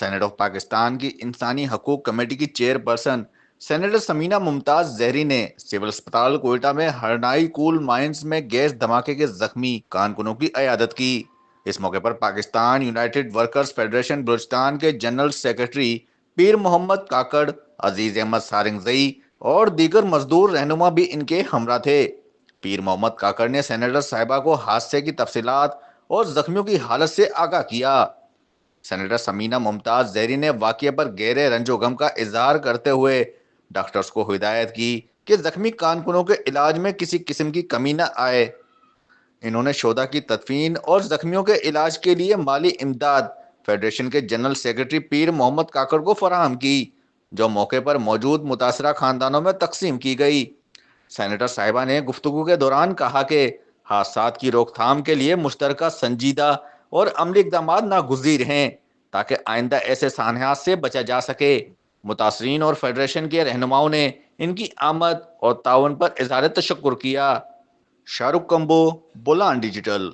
Senate of Pakistan کی انسانی حقوق کمیٹی کی چیئرپرسن سینیٹر سمینہ ممتاز زہری نے سول اسپتال کوئٹہ میں ہرنائی کول مائنز میں گیس دھماکے کے زخمی کارکنوں کی عیادت کی۔ اس موقع پر Pakistan united workers federation Balochistan کے جنرل سیکرٹری پیر محمد کاکڑ، عزیز احمد سارنگزئی اور دیگر مزدور رہنما بھی ان کے ہمراہ تھے۔ پیر محمد کاکڑ نے سینیٹر صاحبہ کو حادثے کی تفصیلات اور زخمیوں کی حالت سے آگاہ کیا۔ سینیٹر سمینہ ممتاز زہری نے واقعے پر گہرے رنج و غم کا اظہار کرتے ہوئے ڈاکٹرز کو ہدایت کی کہ زخمی کارکنوں کے علاج میں کسی قسم کی کمی نہ آئے۔ انہوں نے شہداء کی تدفین اور زخمیوں کے علاج کے لیے مالی امداد فیڈریشن کے جنرل سیکرٹری پیر محمد کاکڑ کو فراہم کی، جو موقع پر موجود متاثرہ خاندانوں میں تقسیم کی گئی۔ سینیٹر صاحبہ نے گفتگو کے دوران کہا کہ حادثات کی روک تھام کے لیے مشترکہ سنجیدہ اور عملی اقدامات ناگزیر ہیں تاکہ آئندہ ایسے سانحات سے بچا جا سکے۔ متاثرین اور فیڈریشن کے رہنماؤں نے ان کی آمد اور تعاون پر اظہار تشکر کیا۔ شاہ رخ کمبو، بولان ڈیجیٹل۔